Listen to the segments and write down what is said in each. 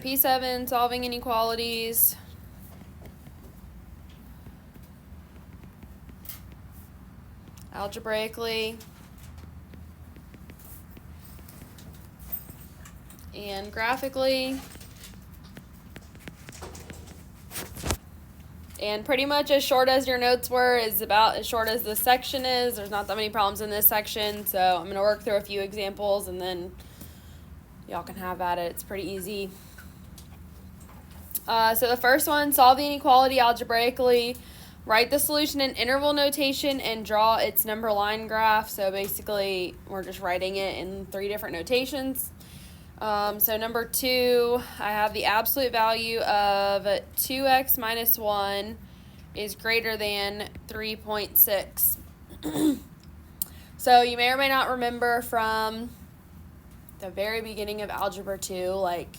P7, solving inequalities. Algebraically. And graphically. And pretty much as short as your notes were is about as short as this section is. There's not that many problems in this section, so I'm going to work through a few examples and then y'all can have at it. It's pretty easy. So the first one, solve the inequality algebraically. Write the solution in interval notation and draw its number line graph. So basically, we're just writing it in 3 different notations. So number 2, I have the absolute value of 2x minus 1 is greater than 3.6. So you may or may not remember from the very beginning of Algebra 2, like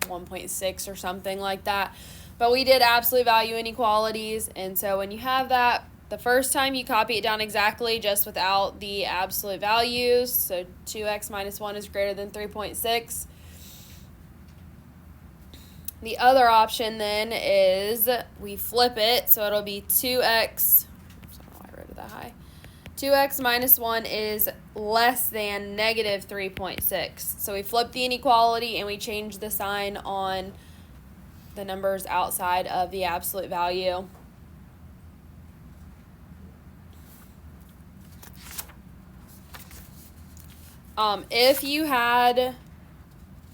1.6 or something like that. But we did absolute value inequalities, and so when you have that, the first time you copy it down exactly just without the absolute values. So 2x minus 1 is greater than 3.6. The other option then is we flip it, so it'll be 2x, I don't know why I wrote it that high. 2x minus 1 is less than negative 3.6. So we flip the inequality and we change the sign on the numbers outside of the absolute value. If you had,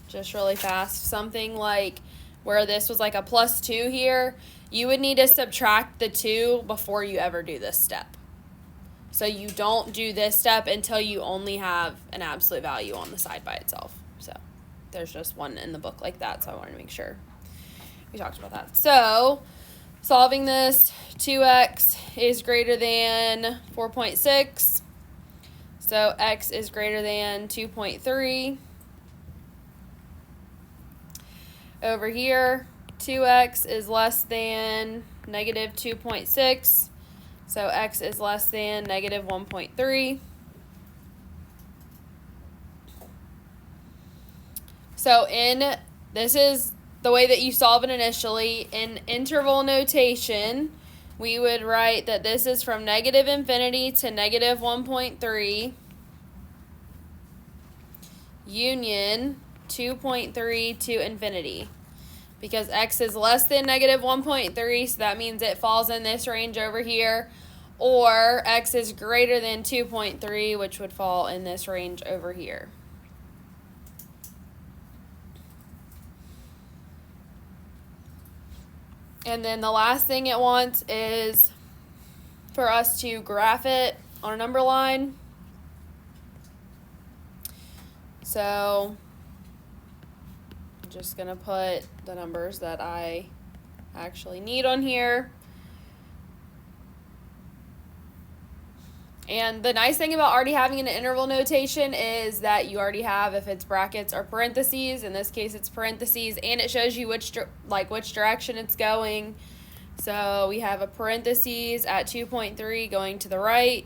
just really fast, something like where this was like a plus 2 here, you would need to subtract the 2 before you ever do this step. So you don't do this step until you only have an absolute value on the side by itself. So there's just one in the book like that, so I wanted to make sure we talked about that. So solving this, 2x is greater than 4.6. So x is greater than 2.3. Over here, 2x is less than negative 2.6. So x is less than negative 1.3. So this is the way that you solve it initially. In interval notation, we would write that this is from negative infinity to negative 1.3 union 2.3 to infinity. Because x is less than negative 1.3, so that means it falls in this range over here. Or x is greater than 2.3, which would fall in this range over here. And then the last thing it wants is for us to graph it on a number line. So I'm just going to put the numbers that I actually need on here. And the nice thing about already having an interval notation is that you already have, if it's brackets or parentheses, in this case it's parentheses, and it shows you which direction it's going. So we have a parentheses at 2.3 going to the right,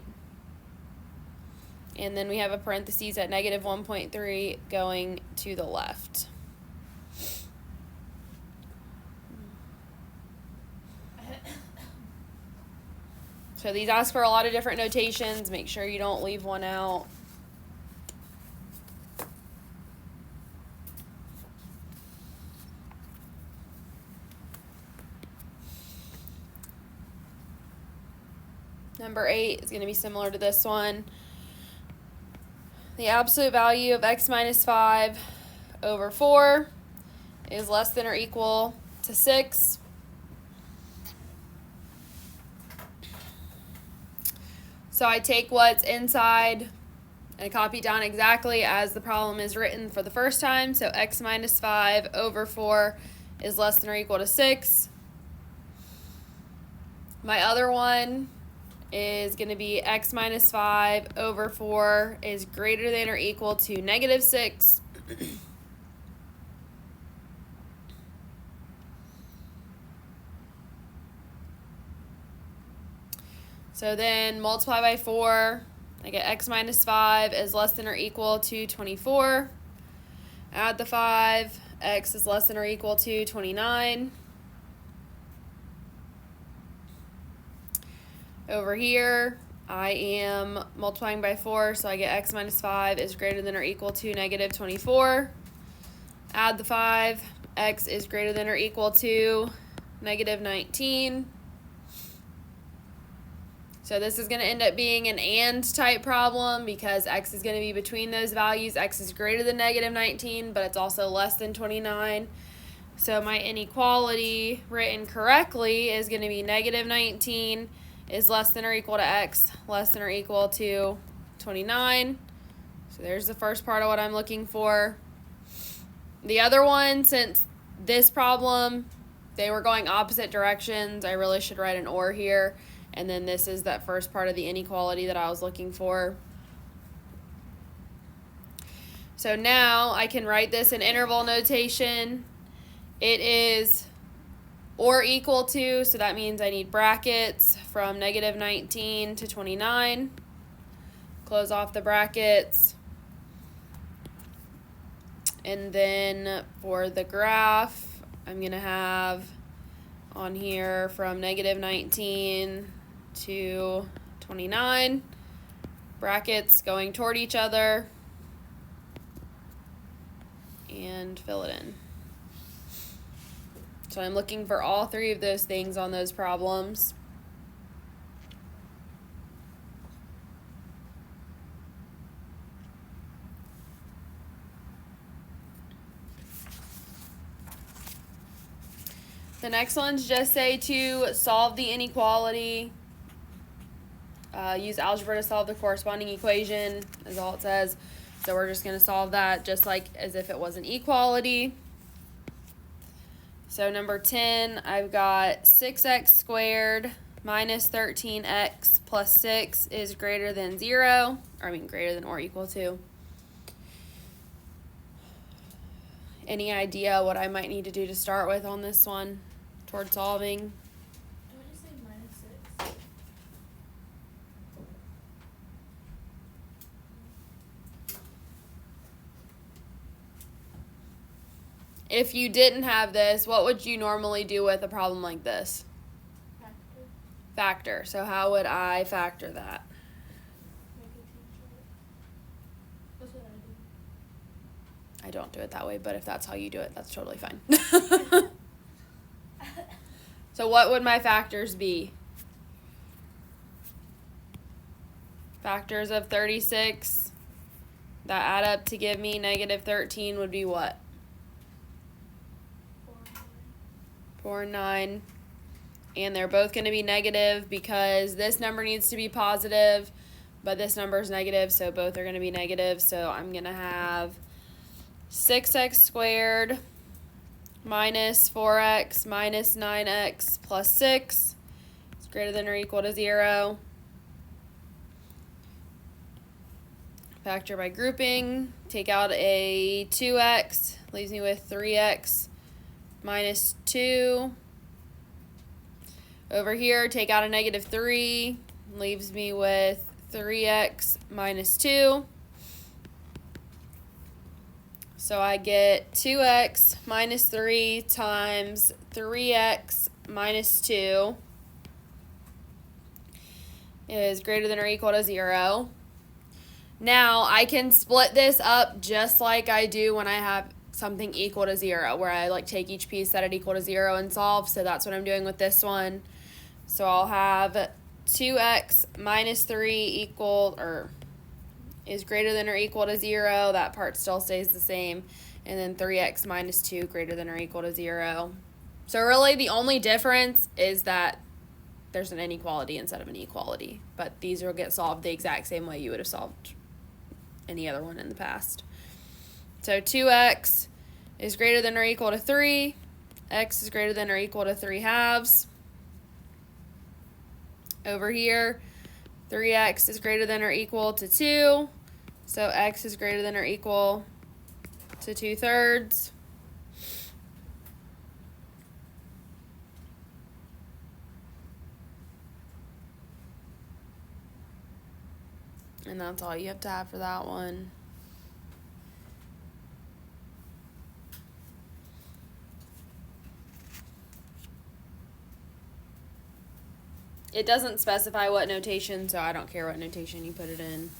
and then we have a parentheses at negative 1.3 going to the left. So these ask for a lot of different notations. Make sure you don't leave one out. Number 8 is going to be similar to this one. The absolute value of x minus 5 over 4 is less than or equal to 6. So I take what's inside and I copy down exactly as the problem is written for the first time. So x minus 5 over 4 is less than or equal to 6. My other one is going to be x minus 5 over 4 is greater than or equal to negative 6. So then multiply by 4, I get x minus 5 is less than or equal to 24. Add the 5, x is less than or equal to 29. Over here, I am multiplying by 4, so I get x minus 5 is greater than or equal to negative 24. Add the 5, x is greater than or equal to negative 19. So this is going to end up being an and type problem because x is going to be between those values. X is greater than negative 19, but it's also less than 29. So my inequality written correctly is going to be negative 19 is less than or equal to x less than or equal to 29. So there's the first part of what I'm looking for. The other one, since this problem, they were going opposite directions, I really should write an or here. And then this is that first part of the inequality that I was looking for. So now I can write this in interval notation. It is or equal to, so that means I need brackets from negative 19 to 29. Close off the brackets. And then for the graph, I'm going to have on here from negative 19 to 29, brackets going toward each other, and fill it in. So I'm looking for all three of those things on those problems. The next ones just say to solve the inequality. Use algebra to solve the corresponding equation, is all it says. So we're just going to solve that just like as if it was an equality. So number 10, I've got 6x squared minus 13x plus 6 is greater than 0. Greater than or equal to. Any idea what I might need to do to start with on this one toward solving? Don't you say minus 6? If you didn't have this, what would you normally do with a problem like this? Factor. So how would I factor that? Make a t-shirt. That's what I do. I don't do it that way, but if that's how you do it, that's totally fine. So what would my factors be? Factors of 36 that add up to give me negative 13 would be what? 4 and 9. And they're both going to be negative because this number needs to be positive, but this number is negative, so both are going to be negative. So I'm going to have 6x squared minus 4x minus 9x plus 6 is greater than or equal to 0. Factor by grouping. Take out a 2x, leaves me with 3x minus 2. Over here, take out a negative 3, leaves me with 3x minus 2. So I get 2x minus 3 times 3x minus 2 is greater than or equal to 0. Now, I can split this up just like I do when I have something equal to 0, where I take each piece, set it equal to 0, and solve. So that's what I'm doing with this one. So I'll have 2x minus 3 is greater than or equal to 0. That part still stays the same. And then 3x minus 2 greater than or equal to 0. So really the only difference is that there's an inequality instead of an equality. But these will get solved the exact same way you would have solved any other one in the past. So 2x is greater than or equal to 3. X is greater than or equal to 3 halves. Over here, 3x is greater than or equal to 2. So x is greater than or equal to 2/3. And that's all you have to have for that one. It doesn't specify what notation, so I don't care what notation you put it in.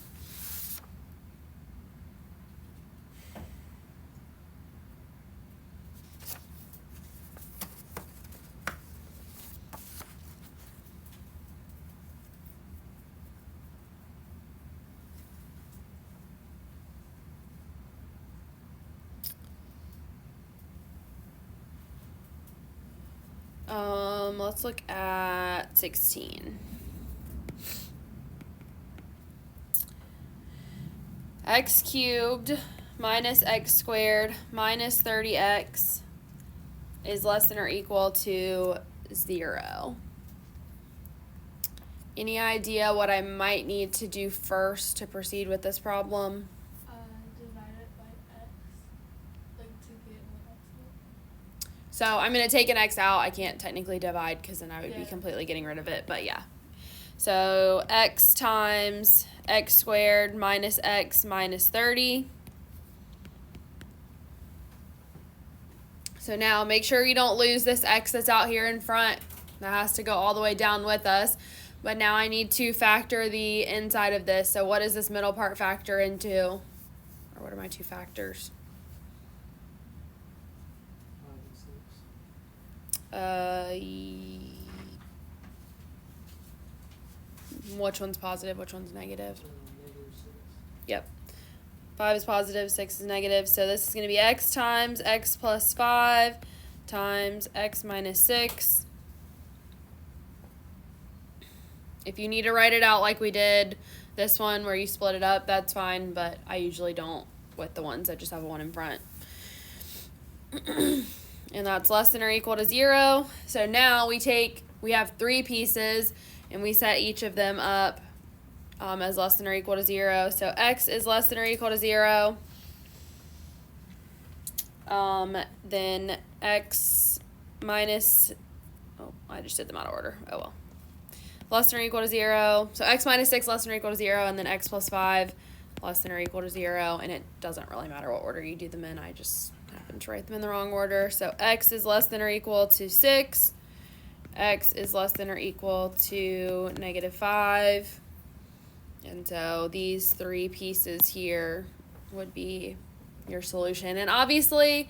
Let's look at 16. X cubed minus x squared minus 30x is less than or equal to 0. Any idea what I might need to do first to proceed with this problem? Divide it by x, like to get what x is. So I'm going to take an x out. I can't technically divide because then I would be Yeah. completely getting rid of it, but yeah. So x times x squared minus x minus 30. So now make sure you don't lose this x that's out here in front. That has to go all the way down with us. But now I need to factor the inside of this. So what does this middle part factor into? Or what are my two factors? 5 and 6. Which one's positive? Which one's negative? -6. Yep. 5 is positive, 6 is negative. So this is going to be x times x plus 5 times x minus 6. If you need to write it out like we did this one where you split it up, that's fine, but I usually don't with the ones that just have a 1 in front. And that's less than or equal to 0. So now we have 3 pieces and we set each of them up as less than or equal to 0. So x is less than or equal to 0. Then x minus, I just did them out of order. Oh well. Less than or equal to 0. So x minus 6 less than or equal to 0, and then x plus 5 less than or equal to 0. And it doesn't really matter what order you do them in. I just happen to write them in the wrong order. So x is less than or equal to 6. X is less than or equal to -5. And so these 3 pieces here would be your solution. And obviously,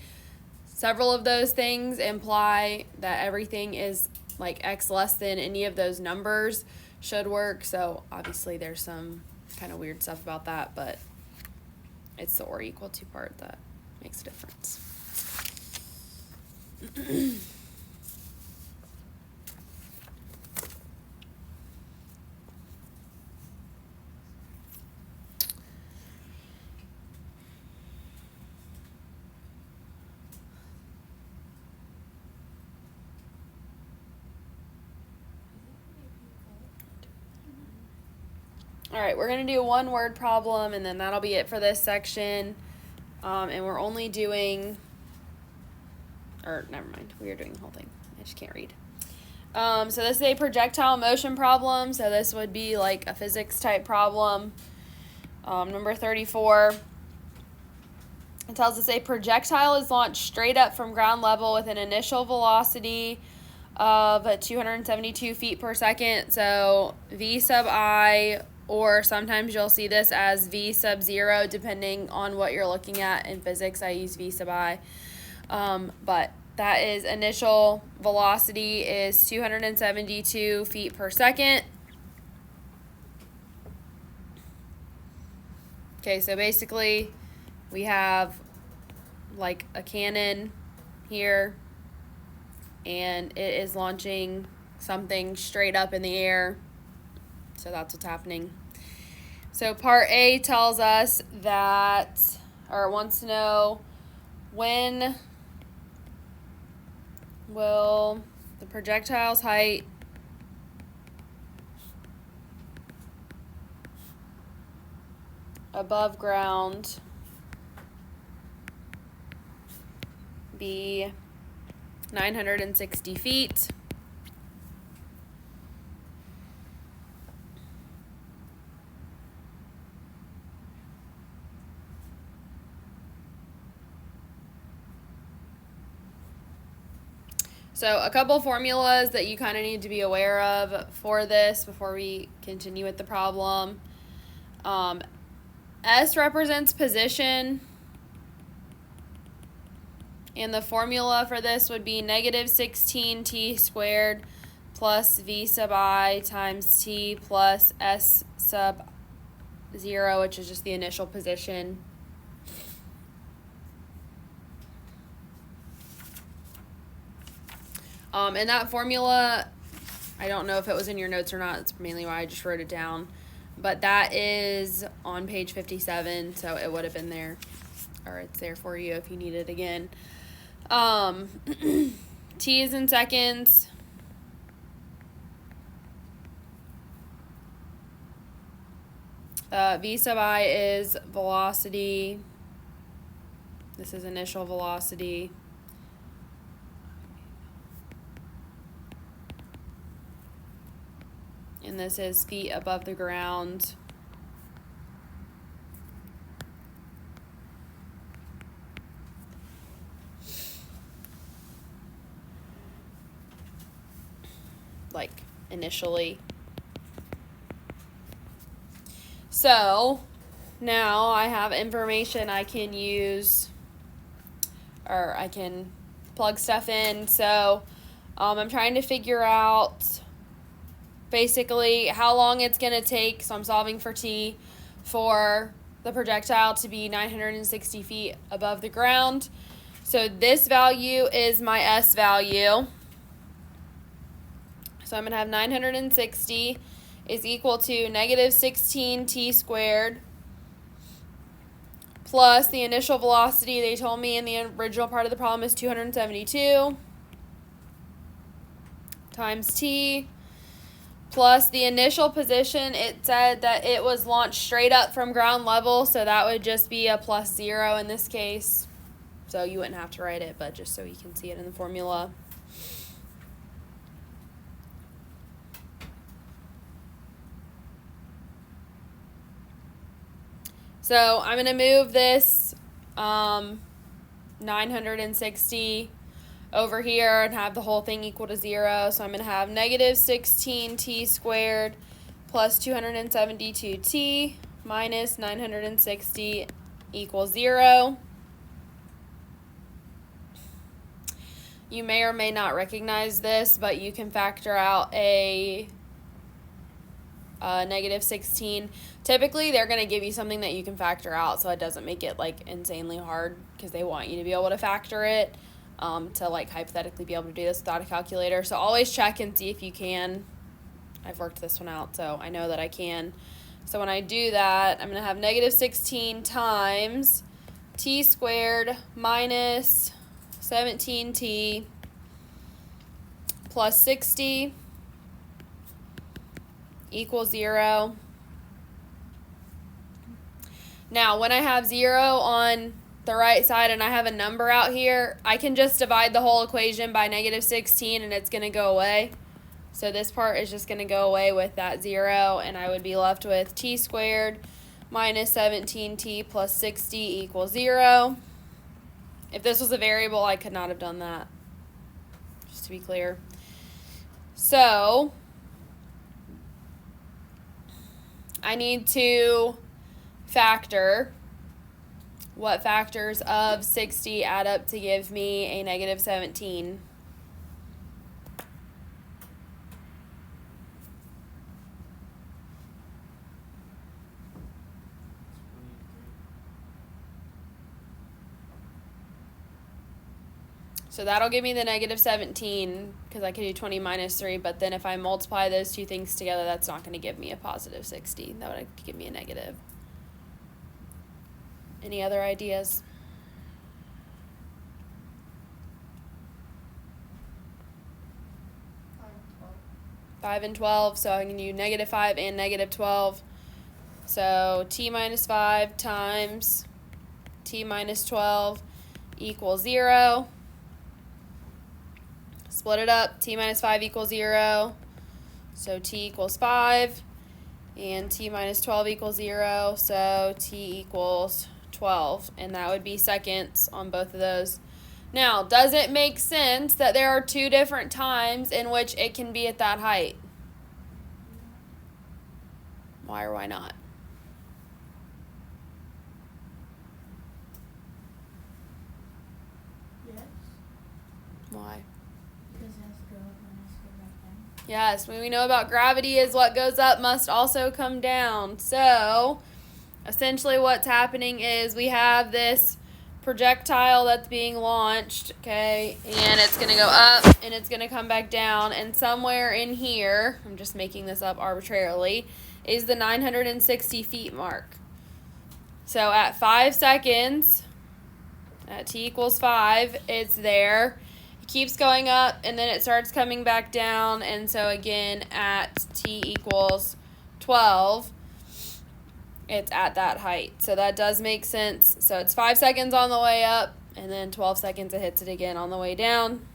several of those things imply that everything is like x less than any of those numbers should work. So obviously there's some kind of weird stuff about that, but it's the or equal to part that makes a difference. All right, we're going to do one word problem, and then that'll be it for this section. And we're only doing, or never mind, we are doing the whole thing. I just can't read. So this is a projectile motion problem, so this would be like a physics type problem. Number 34. It tells us a projectile is launched straight up from ground level with an initial velocity of 272 feet per second. So v sub I, or sometimes you'll see this as v sub 0, depending on what you're looking at. In physics, I use v sub I. But that is initial velocity is 272 feet per second. Okay, so basically we have like a cannon here, and it is launching something straight up in the air. So that's what's happening. So part A tells us that, or wants to know, when will the projectile's height above ground be 960 feet. So a couple formulas that you kind of need to be aware of for this before we continue with the problem. S represents position. And the formula for this would be negative 16t squared plus v sub I times t plus s sub 0, which is just the initial position. And that formula, I don't know if it was in your notes or not. It's mainly why I just wrote it down. But that is on page 57, so it would have been there. Or it's there for you if you need it again. T is in seconds. V sub I is velocity. This is initial velocity. And this is feet above the ground. Like initially. So now I have information I can use, or I can plug stuff in. So I'm trying to figure out basically how long it's going to take. So I'm solving for t for the projectile to be 960 feet above the ground. So this value is my s value. So I'm going to have 960 is equal to negative 16t squared plus the initial velocity they told me in the original part of the problem is 272 times t plus the initial position. It said that it was launched straight up from ground level, so that would just be a plus 0 in this case. So you wouldn't have to write it, but just so you can see it in the formula. So I'm going to move this 960 over here and have the whole thing equal to 0. So I'm going to have negative 16t squared plus 272t minus 960 equals 0. You may or may not recognize this, but you can factor out a negative 16. Typically, they're going to give you something that you can factor out, so it doesn't make it like insanely hard because they want you to be able to factor it to like hypothetically be able to do this without a calculator. So always check and see if you can. I've worked this one out, so I know that I can. So when I do that, I'm going to have negative 16 times t squared minus 17t plus 60 equals 0. Now, when I have 0 on the right side and I have a number out here, I can just divide the whole equation by negative 16 and it's going to go away. So this part is just going to go away with that 0, and I would be left with t squared minus 17t plus 60 equals 0. If this was a variable, I could not have done that, just to be clear. So I need to factor what factors of 60 add up to give me a negative 17. So that'll give me the negative 17 because I could do 20 minus 3, but then if I multiply those two things together, that's not going to give me a positive 60. That would give me a negative. Any other ideas? 5 and 12, so I can do negative 5 and negative 12. So t minus 5 times t minus 12 equals 0. Split it up, t minus 5 equals 0, so t equals 5, and t minus 12 equals 0, so t equals 12, and that would be seconds on both of those. Now, does it make sense that there are two different times in which it can be at that height? Why or why not? Yes. Why? Because it has to go up and it has to go back down. Yes, when we know about gravity is what goes up must also come down. So, essentially what's happening is we have this projectile that's being launched, okay, and it's going to go up and it's going to come back down, and somewhere in here, I'm just making this up arbitrarily, is the 960 feet mark. So at 5 seconds, at t equals 5, it's there. It keeps going up and then it starts coming back down, and so again at t equals 12, it's at that height. So that does make sense. So it's 5 seconds on the way up, and then 12 seconds it hits it again on the way down.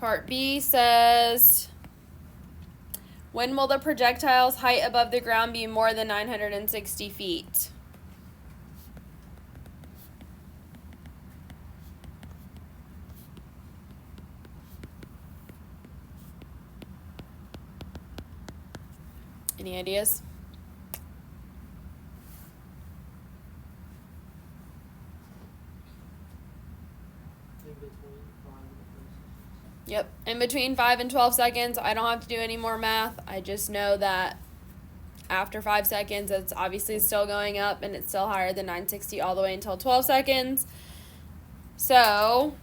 Part B says, when will the projectile's height above the ground be more than 960 feet? Any ideas? In between 5 and 12 seconds. Yep, in between 5 and 12 seconds. I don't have to do any more math. I just know that after 5 seconds, it's obviously still going up, and it's still higher than 960 all the way until 12 seconds. So,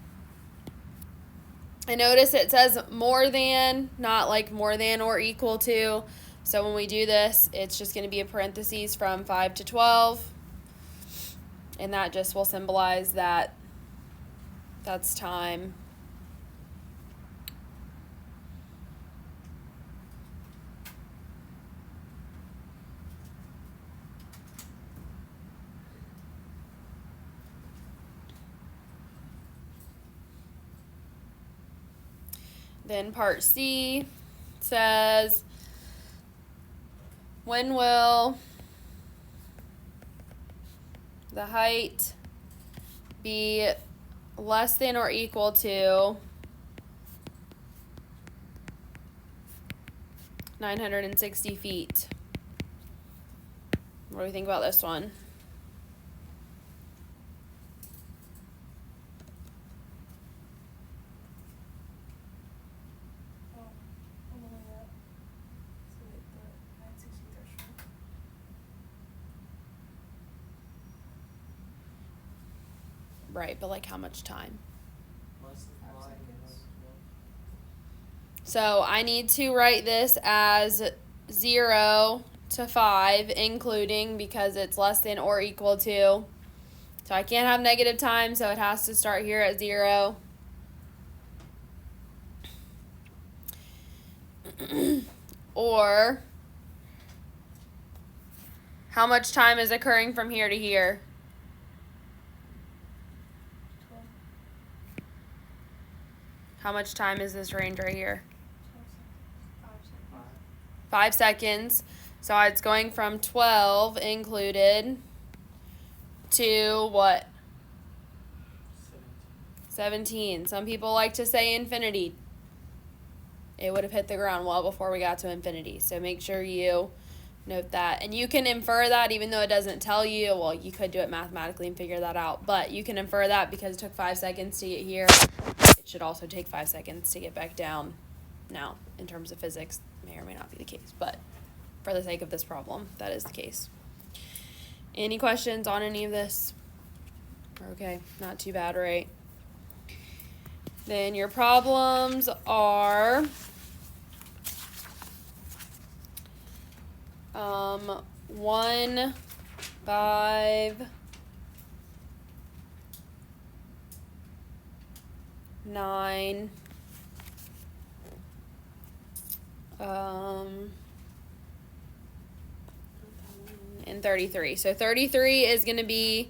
I notice it says more than, not like more than or equal to. So when we do this, it's just going to be a parentheses from 5 to 12. And that just will symbolize that that's time. Then part C says, when will the height be less than or equal to 960 feet? What do we think about this one? On the way up. So like the 960 threshold. Right, but like how much time? Less than 5 5 and seconds. less than So I need to write this as 0 to 5, including, because it's less than or equal to. So I can't have negative time, so it has to start here at 0. Or, how much time is occurring from here to here? 12. How much time is this range right here? 12 seconds. 5 5 seconds. seconds. So it's going from 12 included to what? 17. Some people like to say infinity. It would have hit the ground well before we got to infinity. So make sure you note that. And you can infer that even though it doesn't tell you. Well, you could do it mathematically and figure that out. But you can infer that because it took 5 seconds to get here. It should also take 5 seconds to get back down. Now, in terms of physics, may or may not be the case. But for the sake of this problem, that is the case. Any questions on any of this? Okay, not too bad, right? Then your problems are 1, 5, 9, and 33. So 33 is going to be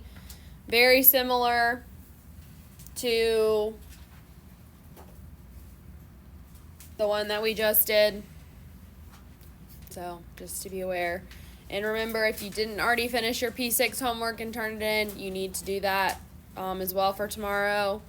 very similar to the one that we just did. So just to be aware. And remember, if you didn't already finish your P6 homework and turn it in, you need to do that as well for tomorrow.